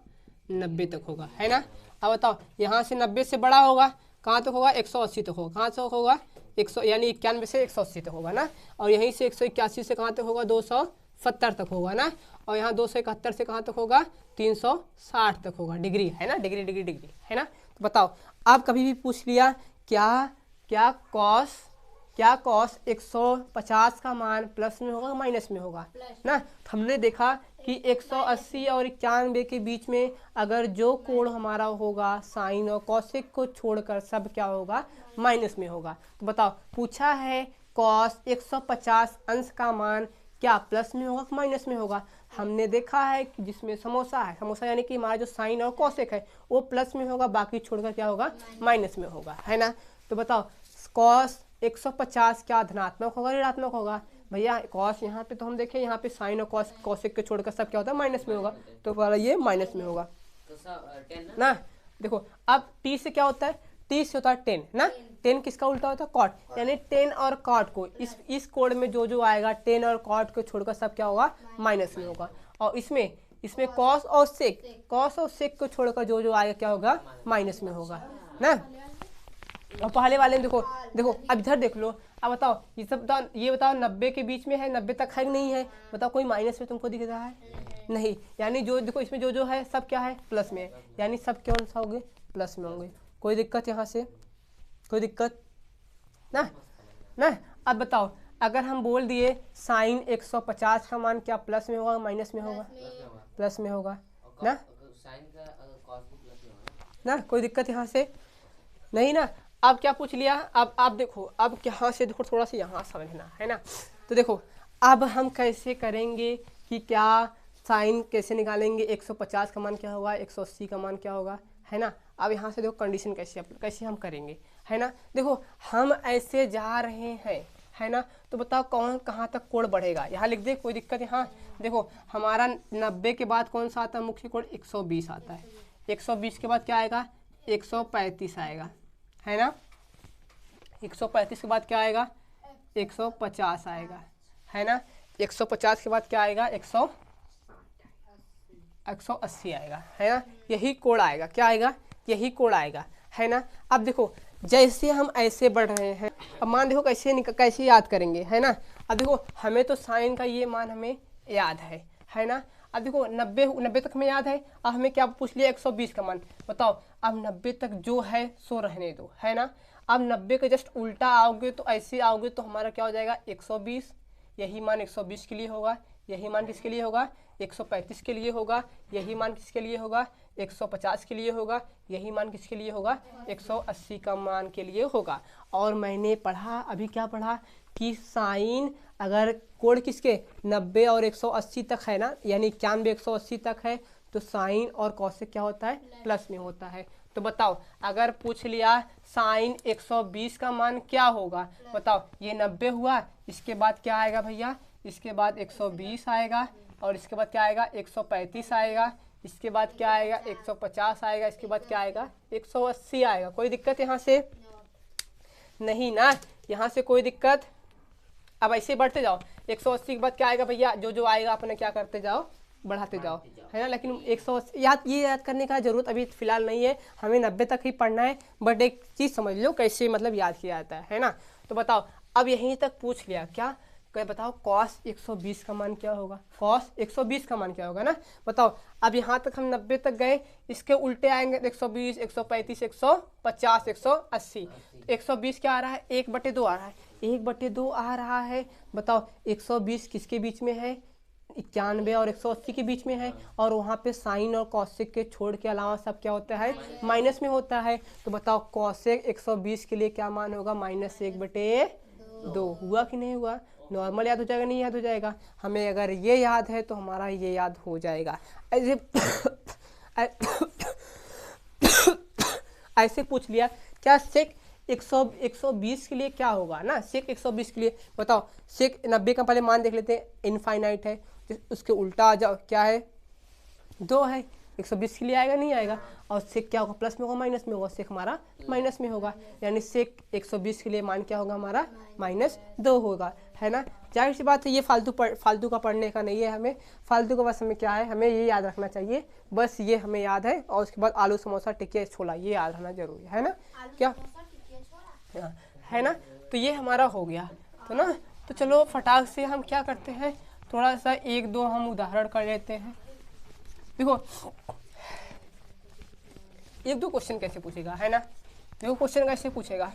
90 तक होगा, है ना। अब बताओ यहाँ से 90 से बड़ा होगा, कहाँ तक होगा, 180 तक होगा, कहाँ तक होगा, 100 यानी 91 से 180 तक होगा ना। और यहीं से 181 से कहाँ तक होगा, 270 तक होगा ना। और यहाँ 271 से कहाँ तक होगा, 360 तक होगा, डिग्री, है ना, डिग्री डिग्री डिग्री, है ना। तो बताओ, आप कभी भी पूछ लिया क्या कॉस 150 का मान प्लस में होगा माइनस में होगा ना। हमने देखा कि 180 और 91 के बीच में अगर जो कोण हमारा होगा, साइन और कॉसेक को छोड़कर सब क्या होगा, माइनस में होगा। तो बताओ, पूछा है कॉस 150 अंश का मान क्या प्लस में होगा माइनस में होगा। हमने देखा है कि जिसमें समोसा है, समोसा यानी कि हमारा जो साइन और कॉसेक है वो प्लस में होगा, बाकी छोड़कर क्या होगा, माइनस में होगा, है ना। तो बताओ, कॉस 150 क्या धनात्मक होगा, ऋणात्मक होगा, भैया कॉस यहाँ पे तो हम देखें, यहाँ पे साइन और कॉसेक के छोड़कर सब क्या होता है, माइनस में होगा, तो वाला ये माइनस में होगा ना। देखो अब टी से क्या होता है, टी से होता है 10 ना, 10 किसका उल्टा होता है, कॉट, यानी 10 और कॉट को इस कोण में जो आएगा 10 और कॉट को छोड़कर सब क्या होगा, माइनस में होगा। और इसमें कॉस और सेक को छोड़कर जो आएगा क्या होगा, माइनस में होगा ना। और पहले वाले में देखो अब इधर देख लो। अब बताओ ये बताओ 90 के बीच में है, 90 तक है नहीं है, बताओ कोई माइनस में तुमको दिख रहा है, नहीं, यानी जो देखो इसमें जो है सब क्या है, प्लस में है, यानी सब कौन सा होंगे, प्लस में होंगे। कोई दिक्कत यहाँ से, कोई दिक्कत ना। अब बताओ, अगर हम बोल दिए साइन 150 का मान क्या प्लस में होगा माइनस में होगा, प्लस में होगा ना। कोई दिक्कत यहाँ से नहीं ना। अब क्या पूछ लिया, अब आप देखो, अब यहाँ से देखो, थोड़ा सा यहाँ समझना, है ना। तो देखो अब हम कैसे करेंगे कि क्या साइन कैसे निकालेंगे, 150 का मान क्या होगा, 180 का मान क्या होगा, है ना। अब यहाँ से देखो कंडीशन कैसे हम करेंगे, है ना। देखो हम ऐसे जा रहे हैं, है ना, तो बताओ कौन कहाँ तक कोण बढ़ेगा, यहाँ लिख दे, कोई दिक्कत यहाँ। देखो हमारा 90 के बाद कौन सा आता है, मुख्य कोण 120 आता है, 120 के बाद क्या आएगा, 135 आएगा, है ना। 135 के बाद क्या आएगा, 150 आएगा, है ना। 150 के बाद क्या आएगा, 180 आएगा, है ना। यही कोण आएगा, क्या आएगा, यही कोण आएगा, है ना। अब देखो जैसे हम ऐसे बढ़ रहे हैं, अब मान देखो कैसे याद करेंगे, है ना। अब देखो हमें तो साइन का ये मान हमें याद है ना। अब देखो 90 तक में याद है, अब हमें क्या पूछ लिया, 120 का मान, बताओ अब 90 तक जो है सो रहने दो, है ना। अब 90 के जस्ट उल्टा आओगे तो ऐसे आओगे तो हमारा क्या हो जाएगा, 120, यही मान 120 के लिए होगा, यही मान किसके लिए होगा, 135 के लिए होगा, यही मान किसके लिए होगा, 150 के लिए होगा, यही मान किसके लिए होगा, 180 का मान के लिए होगा। और मैंने पढ़ा, अभी क्या पढ़ा कि साइन अगर कोण किसके 90 और 180 तक है ना, यानी 91 180 तक है, तो साइन और कॉसेक क्या होता है, प्लस में होता है। तो बताओ अगर पूछ लिया साइन 120 का मान क्या होगा, बताओ ये 90 हुआ, इसके बाद क्या आएगा भैया, इसके बाद 120 आएगा, और इसके बाद क्या आएगा, 135 आएगा, इसके बाद क्या आएगा, 150 आएगा, इसके बाद क्या आएगा, 180 आएगा। कोई दिक्कत यहाँ से नहीं ना, यहाँ से कोई दिक्कत। अब ऐसे बढ़ते जाओ, 180 के बाद क्या आएगा भैया, जो आएगा अपने क्या करते जाओ, बढ़ाते जाओ, है ना। लेकिन 180 याद करने का जरूरत अभी फिलहाल नहीं है, हमें 90 तक ही पढ़ना है, बट एक चीज़ समझ लो कैसे मतलब याद किया जाता है ना। तो बताओ अब यहीं तक पूछ लिया क्या बताओ कॉस 120 का मान क्या होगा, कॉस 120 का मान क्या होगा ना। बताओ अब यहाँ तक हम 90 तक गए, इसके उल्टे आएंगे 120 135 150 180, 120 क्या आ रहा है, 1/2 आ रहा है, 1/2 आ रहा है। बताओ 120 किसके बीच में है, 91 और 180 के बीच में है, और वहाँ पे साइन और कॉसेक के छोड़ के अलावा सब क्या होता है, माइनस में होता है। तो बताओ कॉसेक 120 के लिए क्या मान होगा, -1/2। हुआ कि नहीं हुआ? नॉर्मल याद हो जाएगा, नहीं याद हो जाएगा? हमें अगर ये याद है तो हमारा ये याद हो जाएगा। ऐसे ऐसे पूछ लिया क्या सेक 120 के लिए क्या होगा ना, सेक 120 के लिए बताओ। सेक 90 का पहले मान देख लेते हैं, इनफाइनाइट है, उसके उल्टा आ जाओ, क्या है, 2 है, 120 के लिए आएगा, नहीं आएगा। और सेक क्या होगा, प्लस में होगा माइनस में होगा, सेक हमारा माइनस में होगा, यानी सेक 120 के लिए मान क्या होगा हमारा, -2 होगा, है ना। जाहिर सी बात है, ये फालतू का पढ़ने का नहीं है हमें, फालतू का बस हमें क्या है, हमें ये याद रखना चाहिए, बस ये हमें याद है। और उसके बाद आलू समोसा टिक्की छोला, ये याद रहना जरूरी है ना, क्या है ना। तो ये हमारा हो गया, तो ना, तो चलो फटाक से हम क्या करते हैं, थोड़ा सा 1-2 हम उदाहरण कर लेते हैं। देखो 1-2 क्वेश्चन कैसे पूछेगा, है ना। देखो क्वेश्चन कैसे पूछेगा,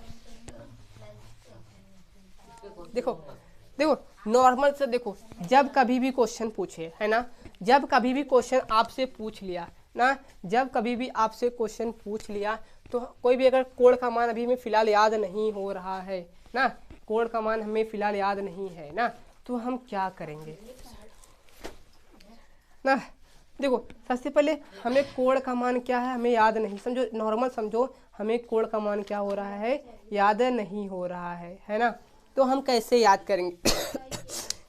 देखो नॉर्मल से देखो, जब कभी भी क्वेश्चन पूछे, है ना, जब कभी भी क्वेश्चन आपसे पूछ लिया ना, जब कभी भी आपसे क्वेश्चन पूछ लिया, तो कोई भी अगर कोड का मान अभी हमें फिलहाल याद नहीं हो रहा है ना, कोड का मान हमें फिलहाल याद नहीं है ना, तो हम क्या करेंगे ना। देखो सबसे पहले हमें कोड का मान क्या है, हमें याद नहीं, समझो नॉर्मल समझो, हमें कोड का मान क्या हो रहा है, याद नहीं हो रहा है ना। तो हम कैसे याद करेंगे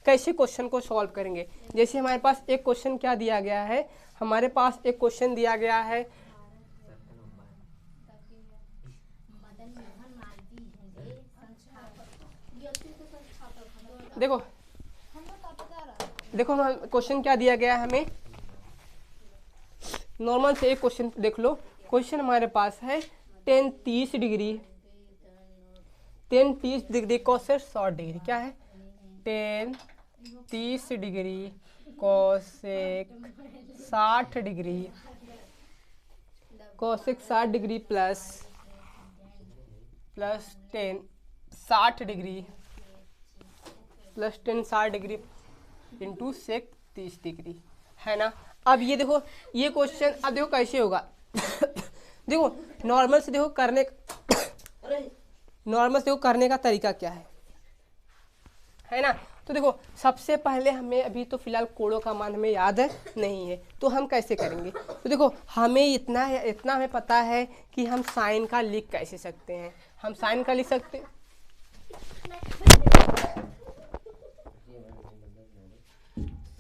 कैसे क्वेश्चन को सॉल्व करेंगे। जैसे हमारे पास एक क्वेश्चन क्या दिया गया है, हमारे पास एक क्वेश्चन दिया गया है, देखो क्वेश्चन क्या दिया गया है हमें, नॉर्मल से एक क्वेश्चन देख लो। क्वेश्चन हमारे पास है tan 30 degree, tan 30 degree cosec 60 degree, क्या है, tan 30 degree cosec 60 degree, cosec 60 degree plus tan 60 degree plus tan 60 degree into sec 30 degree, है ना। अब ये देखो ये क्वेश्चन, अब देखो कैसे होगा देखो नॉर्मल से देखो करने का तरीका क्या है ना। तो देखो सबसे पहले हमें अभी तो फिलहाल कोड़ों का मान हमें याद नहीं है, तो हम कैसे करेंगे। तो देखो हमें इतना हमें पता है कि हम साइन का लिख कैसे सकते हैं, हम साइन का लिख सकते हैं,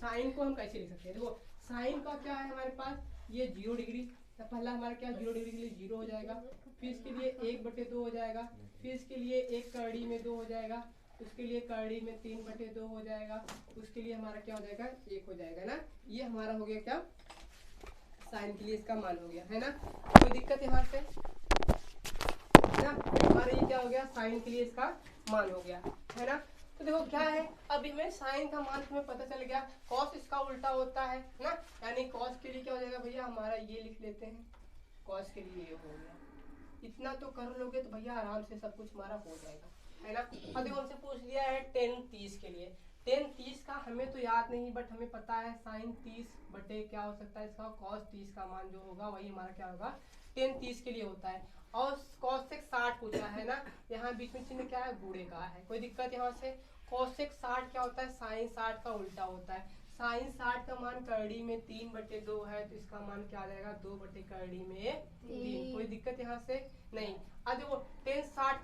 साइन को हम कैसे लिख सकते हैं। देखो साइन का क्या है हमारे पास, ये 0 डिग्री, तो पहला हमारा क्या 0 डिग्री के लिए 0 हो जाएगा, फिर इसके लिए 1/2 हो जाएगा, फिर इसके लिए 1 कड़ी में 2 हो जाएगा, उसके लिए कड़ी में 3/2 हो जाएगा, उसके लिए हमारा क्या हो जाएगा 1 हो जाएगा ना। ये हमारा हो गया क्या, साइन के लिए इसका मान हो गया, है ना। कोई दिक्कत यहाँ से ना, हमारा ये क्या हो गया, साइन के लिए इसका मान हो गया, है ना। तो देखो क्या है, अभी हमें साइन का मान हमें पता चल गया, कॉस इसका उल्टा होता है ना, यानी कॉस के लिए क्या हो जाएगा भैया, हमारा ये लिख लेते हैं, कॉस के लिए ये हो गया। इतना तो कर लोगे तो भैया आराम से सब कुछ हमारा हो जाएगा, है ना। अब देखो हमसे पूछ लिया है tan 30 के लिए, tan 30 का हमें तो याद नहीं, बट हमें पता है साइन 30 बटे क्या हो सकता है इसका, कॉस 30 का मान जो होगा वही हमारा क्या होगा, tan 30 के लिए होता है। और कॉसेक 60 पूछा है ना, यहाँ बीच में चिन्ह क्या है, गुणे का है, कोई दिक्कत यहाँ से। कॉसेक 60 क्या होता है, साइन 60 का उल्टा होता है, साइन 60 का मान करड़ी में 3/2 है, तो इसका मान क्या आ जाएगा, 2/करड़ी में 3। कोई दिक्कत यहाँ से नहीं। अब देखो tan 60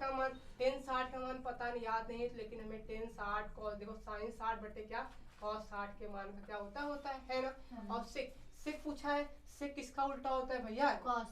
का मान पता नहीं, याद नहीं, लेकिन हमें tan 60 कॉस, देखो साइन 60 बटे क्या, कॉस 60 के मान का क्या होता है ना। और सेक पूछा है, सेक किसका उल्टा होता है भैया, कॉस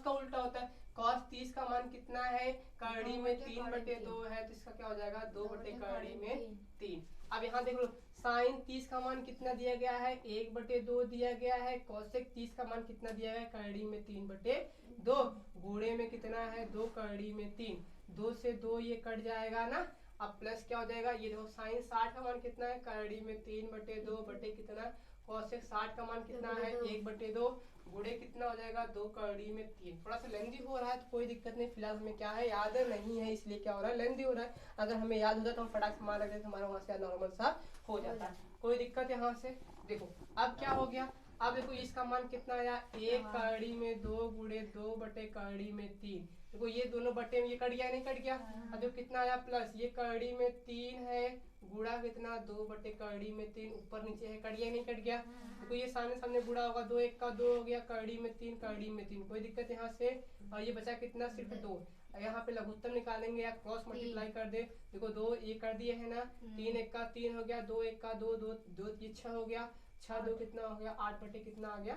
का उल्टा होता है। कॉस 30 का मान कितना है, करड़ी में 3/2 है, तो इसका क्या हो जाएगा 2/करड़ी में 3। अब यहाँ देख लो साइन 30 का मान कितना दिया गया है, 1/2 दिया गया है, कॉसेक 30 का मान कितना दिया गया है, करड़ी में 3/2, गुणे में कितना है 2/करड़ी में 3, 2 से 2 ये कट जाएगा ना। अब प्लस क्या हो जाएगा, ये देखो साइन 60 का मान कितना है, करड़ी में 3/2 बटे कितना, कॉसेक 60 का मान कितना है 1/2, गुणे कितना हो जाएगा 2/करड़ी में 3। थोड़ा सा लेंदी हो रहा है तो कोई दिक्कत नहीं, फिलहाल हमें क्या है याद नहीं है, इसलिए क्या हो रहा है लेंदी हो रहा है। अगर हमें याद होता तो हम फटाक से मान रखते, हमारा वहां से नॉर्मल सा हो जाता है। कोई दिक्कत यहाँ से? देखो अब क्या हो गया, अब देखो इसका मान कितना आया, 1 कड़ी में 2 गुणे 2 बटे कड़ी में 3। देखो ये दोनों बटे में ये कट गया, नहीं कट गया? अब देखो कितना आया प्लस, ये कड़ी में 3 है गुणा कितना 2 बटे कड़ी में 3, ऊपर नीचे है, कट गया नहीं कट गया? देखो ये सामने सामने गुणा होगा, 2 1 का 2 हो गया, कड़ी में 3 कड़ी में 3, कोई दिक्कत यहाँ से? और ये बचा कितना, सिर्फ 2। यहाँ पे लघुत्तम निकालेंगे या क्रॉस मल्टीप्लाई कर दे। देखो 2 ये कर दिए है ना, 3 1 का 3 हो गया, 2 1 का 2 2 2 ये 6 हो गया, 6 2 कितना हो गया, 8 बटे कितना आ गया,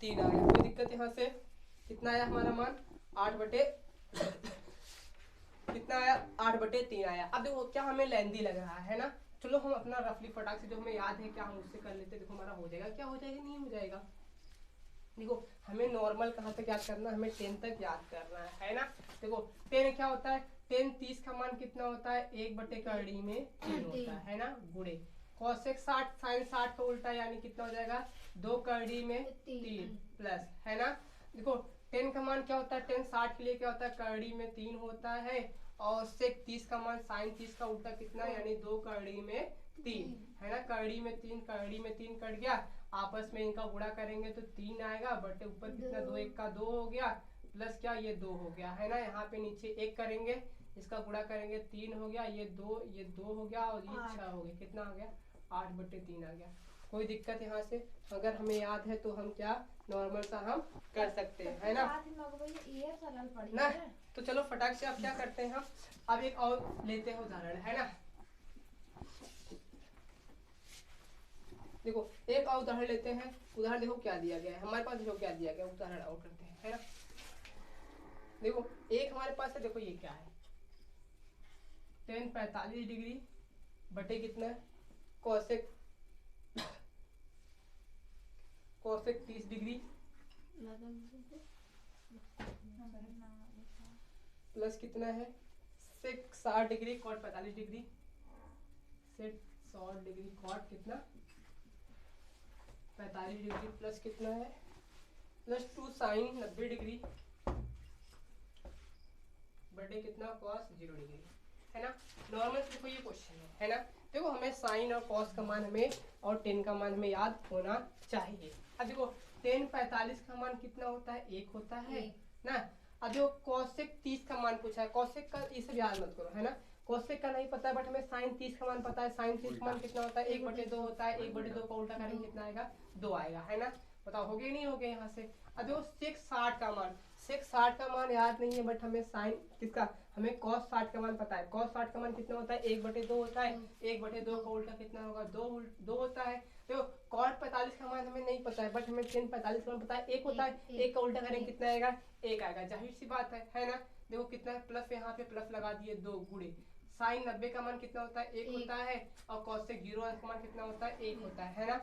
3 आ गया। कोई दिक्कत यहाँ से? कितना आया हमारा मान, 8 बटे कितना आया, 8 बटे 3 आया। अब देखो क्या हमें लेंदी लग रहा है ना, चलो हम अपना रफली फटाक से जो हमें याद है क्या हम उससे कर लेते। देखो हमारा हो जाएगा, क्या हो जाएगा, नहीं हो जाएगा। देखो हमें नॉर्मल कहाँ तक याद करना है, हमें 10 तक याद करना है ना। देखो 10 क्या होता है, 10 30 का मान कितना होता है, 1 बटे कड़ी में 3 होता है ना, गुणे कोसेक 60 साइन 60 का उल्टा यानी कितना हो जाएगा, 2 कड़ी में 3 प्लस, है ना। देखो 10 का मान क्या होता है, 10 60 के लिए क्या होता है, कड़ी में 3 होता है, और सेक 30 का मान साइन 30 का उल्टा कितना यानी 2 कड़ी में 3, है ना। कड़ी में 3 कट गया, आपस में इनका गुणा करेंगे तो 3 आएगा, बटे ऊपर कितना 2 1 का 2 हो गया, प्लस क्या ये 2 हो गया, है ना। यहाँ पे नीचे 1 करेंगे, इसका गुणा करेंगे 3 हो गया, ये 2 हो गया, और ये 6 हो गया, कितना आ गया, 8 बटे 3 आ गया। कोई दिक्कत यहाँ से? अगर हमें याद है तो हम क्या नॉर्मल सा हम कर सकते हैं, है ना। तो चलो फटाक से अब क्या करते हैं हम, अब एक और लेते हैं उदाहरण, है ना। देखो एक और उदाहरण लेते हैं। उदाहरण देखो क्या दिया गया है हमारे पास, देखो क्या दिया गया, उदाहरण और करते हैं, है ना। देखो एक हमारे पास है, देखो ये क्या है, tan 45 डिग्री बटे कितना कोसेक 30 डिग्री प्लस कितना है सेक 60 डिग्री कॉट 45 डिग्री, सेक 60 डिग्री कॉट कितना 45 डिग्री, प्लस कितना है प्लस 2 साइन 90 डिग्री बटे कितना कॉस 0 डिग्री, है ना। नॉर्मल देखो ये क्वेश्चन है ना। देखो हमें साइन और कॉस का मान हमें और tan का मान हमें याद होना चाहिए। अब देखो tan 45 का मान कितना होता है, 1 होता है ना। अब देखो कोसेक 30 का मान पूछा है, कोसेक का ये सब याद मत करो, है ना। कोसेक का नहीं पता है, बट हमें साइन 30 का मान पता है। साइन 30 का मान कितना होता है, 1 बटे 2 होता है, 1 बटे 2 का उल्टा करेंगे कितना आएगा, 2 आएगा, है ना। बताओ हो गया नहीं हो गया यहाँ से। अब देखो सेक 60 का मान, सेक 60 का मान याद नहीं है, बट हमें साइन किसका, हमें cos 60 का मान पता है। cos 60 का मान कितना होता है, 1 बटे 2 होता है, 1 बटे 2 का उल्टा कितना होगा, 2 होता है। तो cot 45 का मान हमें नहीं पता है, बट हमें tan 45 का मान पता है, 1 होता है, 1 का उल्टा करेंगे कितना आएगा, 1 आएगा, जाहिर सी बात है ना। देखो कितना है प्लस, यहाँ पे प्लस लगा दिए, 2 गुणे साइन 90 का मान कितना होता है, 1 होता है, और cosec 0 का मान कितना होता है, 1 होता है ना।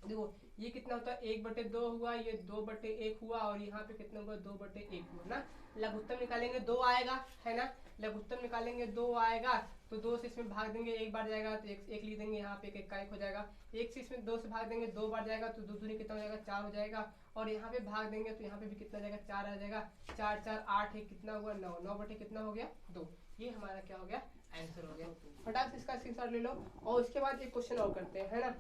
देखो ये कितना होता है, 1 बटे 2 हुआ, ये 2 बटे 1 हुआ, और यहाँ पे कितना हुआ, 2 बटे 1 हुआ ना। लघुत्तम निकालेंगे 2 आएगा, है ना। लघुत्तम निकालेंगे 2 आएगा, तो 2 से इसमें भाग देंगे, 1 बार जाएगा तो 1 लिख देंगे, यहाँ पे 1 का 1 हो जाएगा। 1 से इसमें 2 से भाग देंगे, 2 बार जाएगा तो 2 दूनी कितना हो जाएगा, 4 हो जाएगा। और यहाँ पे भाग देंगे तो यहाँ पे भी कितना जाएगा, 4 आ जाएगा। 4 4 8 1 कितना हुआ, 9, 9 बटे कितना हो गया, 2। ये हमारा क्या हो गया, आंसर हो गया। फटाक से इसका स्क्रीनशॉट ले लो। और उसके बाद एक क्वेश्चन और करते हैं, है ना।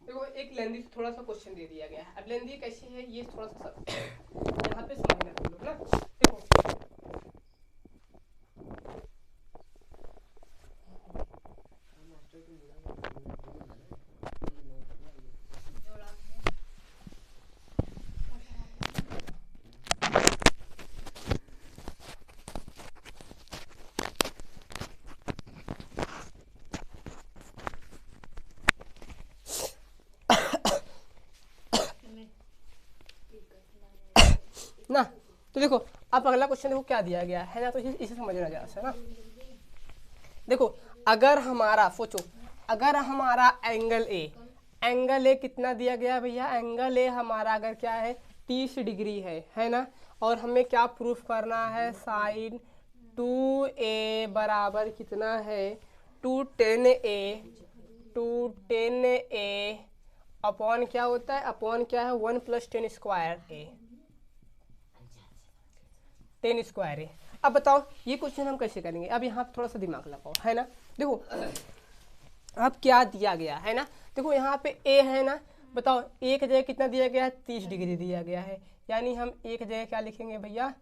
देखो एक लेंदी से थोड़ा सा क्वेश्चन दे दिया गया है। अब लेंदी कैसी है ये थोड़ा सा यहाँ पे समझना तुम लोग ना। देखो ना, तो देखो अब अगला क्वेश्चन देखो क्या दिया गया है ना, तो इसे समझना जरा सा ना। देखो अगर हमारा सोचो, अगर हमारा एंगल ए कितना दिया गया भैया, एंगल ए हमारा अगर क्या है 30 डिग्री है ना। और हमें क्या प्रूफ करना है, साइन 2a बराबर कितना है 2tan a अपॉन क्या होता है, अपॉन क्या है 1 + tan square a, tan square a. अब बताओ ये क्वेश्चन हम कैसे करेंगे। अब यहाँ थोड़ा सा दिमाग लगाओ, है ना। देखो अब क्या दिया गया है ना, देखो यहाँ पे ए है ना, बताओ एक जगह कितना दिया गया है, 30 डिग्री दिया गया है, यानी हम एक जगह क्या लिखेंगे भैया,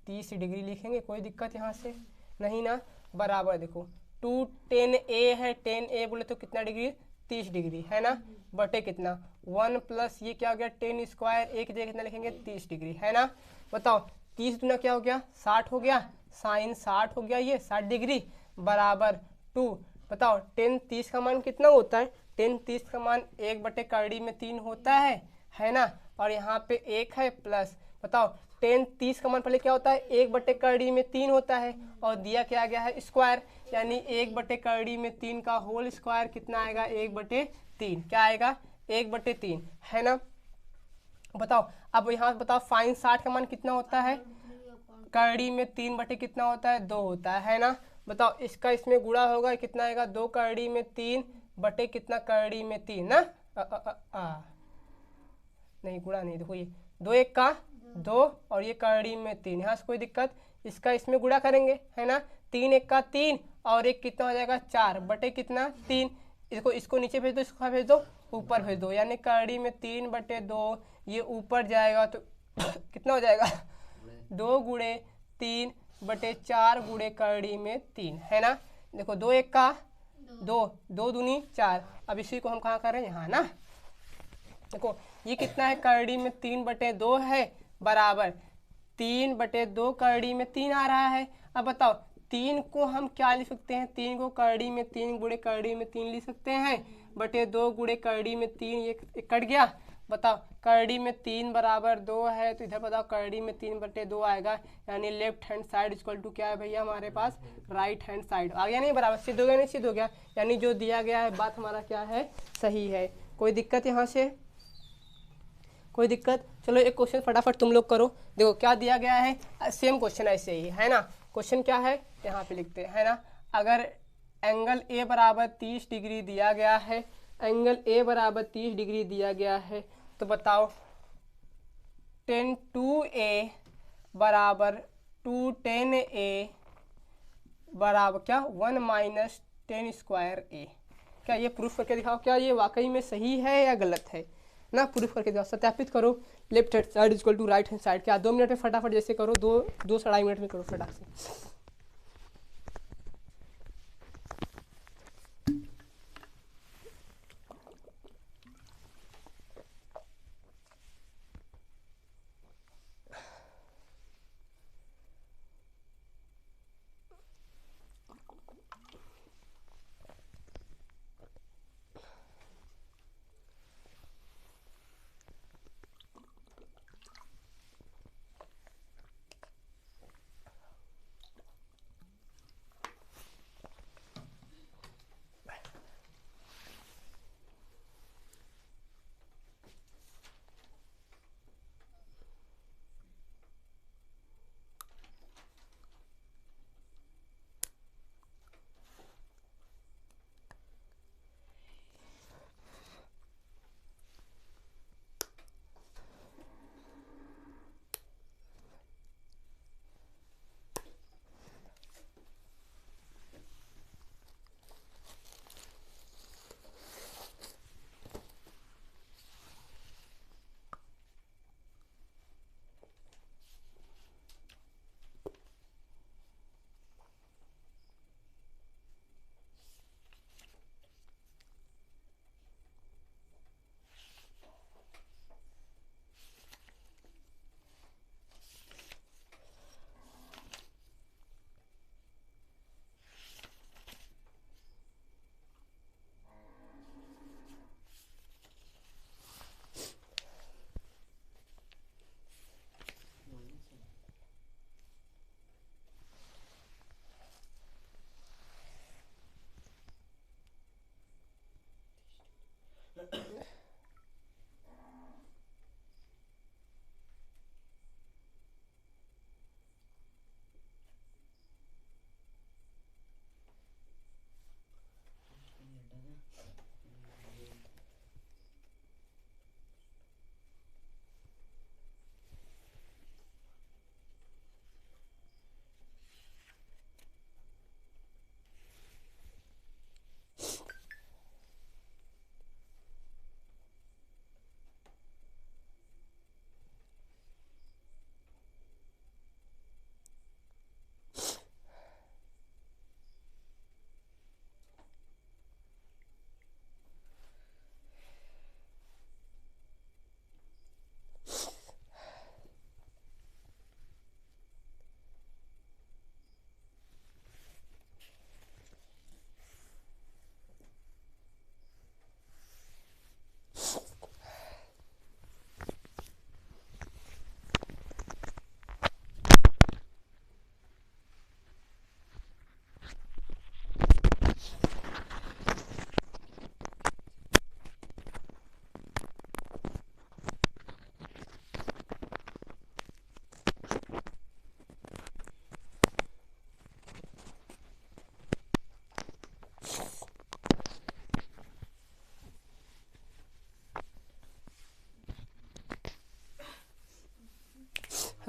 30 डिग्री लिखेंगे। कोई दिक्कत यहाँ से नहीं ना, बराबर देखो 2 10 ए है, 10 ए बोले तो कितना डिग्री, 30 डिग्री है ना, बटे कितना 1 प्लस ये क्या हो गया 10 स्क्वायर, एक जगह कितना लिखेंगे 30 डिग्री है ना। बताओ 30 दुना क्या हो गया 60 हो गया, साइन 60 हो गया, ये 60 डिग्री बराबर 2। बताओ 10 30 का मान कितना होता है, 10 30 का मान 1/3 होता है ना, और यहाँ पे 1 है प्लस, बताओ 10 30 का मान पहले क्या होता है 1/3 होता है, और दिया क्या गया है स्क्वायर, यानी 1/3 का होल स्क्वायर कितना आएगा 1/3, क्या आएगा 1/3 है ना। बताओ अब यहाँ बताओ फाइन 60 का मान कितना होता है, कड़ी में 3 बटे कितना होता है 2 होता है ना। बताओ इसका इसमें गुणा होगा कितना आएगा 2 कड़ी में 3 बटे कितना कड़ी में 3 ना, नहीं गुणा नहीं, देखो ये 2 1 का 2 और ये कड़ी में 3, यहाँ से कोई दिक्कत, इसका इसमें गुणा करेंगे है ना, 3 1 का 3 और एक कितना हो जाएगा 4 बटे कितना 3, इसको नीचे भेज दो, इसको भेज दो ऊपर भेज दो, यानी कड़ी में 3/2 ये ऊपर जाएगा तो कितना हो जाएगा 2 गुणे 3 बटे 4 गुणे कड़ी में 3 है ना। देखो 2 1 का 2, 2 दूनी 4, अब इसी को हम कहाँ करें यहाँ ना, देखो ये कितना है कड़ी में 3/2 है, बराबर 3/2 कड़ी में 3 आ रहा है। अब बताओ 3 को हम क्या लिख सकते हैं, 3 को कड़ी में 3 गुणे कड़ी में 3 लिख सकते हैं, बटे 2 गुणे कड़ी में 3, ये कट गया। बताओ कड़ी में 3 बराबर 2 है, तो इधर बताओ कड़ी में 3/2 आएगा, यानी left hand side equal to क्या है भैया हमारे पास राइट हैंड साइड आ गया, नहीं बराबर सिद्ध हो गया, नहीं सिद्ध हो गया, यानी जो दिया गया है बात हमारा क्या है सही है। कोई दिक्कत यहाँ से, कोई दिक्कत, चलो एक क्वेश्चन फटाफट तुम लोग करो, देखो क्या दिया गया है, सेम क्वेश्चन ऐसे ही है ना। क्वेश्चन क्या है यहाँ पे लिखते हैं ना, अगर एंगल ए बराबर 30 डिग्री दिया गया है, एंगल ए बराबर 30 डिग्री दिया गया है, तो बताओ 10 2a बराबर 2 10a बराबर क्या 1 माइनस 10 स्क्वायर a, क्या ये प्रूफ करके दिखाओ, क्या ये वाकई में सही है या गलत है ना, प्रूफ करके दिखाओ, सत्यापित करो। Left hand side equal to right hand side, क्या 2 मिनट में फटाफट जैसे करो, 2-2.5 मिनट में करो फटाक से।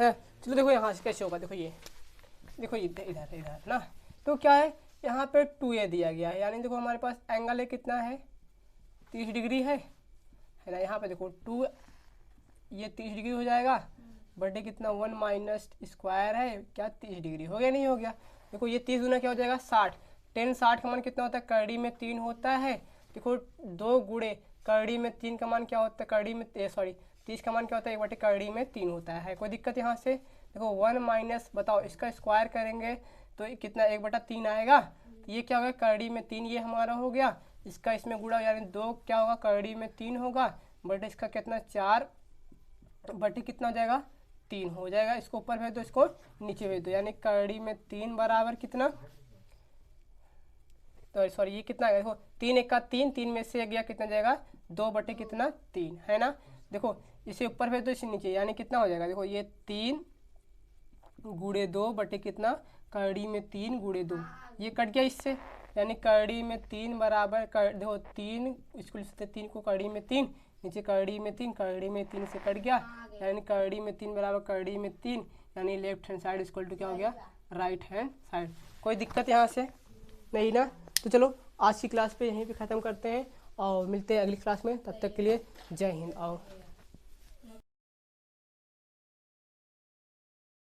है। चलो देखो यहाँ से कैसे होगा, देखो ये देखो इधर इधर इधर ना, तो क्या है यहाँ पे 2a दिया गया है, यानी देखो हमारे पास एंगल है कितना है 30 डिग्री है ना। यहाँ पे देखो 2 ये 30 डिग्री हो जाएगा, बटे कितना 1 माइनस स्क्वायर है क्या 30 डिग्री हो गया नहीं हो गया। देखो ये 30 गुना क्या हो जाएगा 60, 10 60 का मान कितना होता है करड़ी में 3 होता है। देखो 2 गुणे करड़ी में 3 का मान क्या होता है करड़ी में 30 का मान क्या होता है 1 बटे करड़ी में 3 होता है। कोई दिक्कत यहाँ से। देखो 1 माइनस बताओ इसका स्क्वायर करेंगे तो कितना 1/3 आएगा, तो ये क्या होगा करड़ी में 3 ये हमारा हो गया, इसका इसमें गुणा यानी 2 क्या होगा करड़ी में 3 होगा, बटे इसका कितना 4 बटे कितना हो जाएगा 3 हो जाएगा। इसको ऊपर भेज दो इसको नीचे भेज दो, यानी करड़ी में 3 बराबर कितना, तो सॉरी ये कितना है देखो 3 1 का 3, 3 में से गया कितना जाएगा 2 बटे कितना 3 है ना। देखो इसे ऊपर भेज दो इसे नीचे, यानी कितना हो जाएगा देखो ये 3 गुणे 2 बटे कितना करड़ी में 3 गुणे 2, ये कट गया इससे, यानी करड़ी में 3 बराबर देखो 3 इसको लिख सकते 3 को करड़ी में 3 नीचे करड़ी में 3, करड़ी में 3 से कट गया, यानी करड़ी में 3 बराबर करड़ी में 3, यानी left hand side equal to क्या हो गया राइट हैंड साइड। कोई दिक्कत यहाँ से नहीं ना। तो चलो आज की क्लास पे यहीं पे ख़त्म करते हैं और मिलते हैं अगली क्लास में, तब तक के लिए जय हिंद। आओ।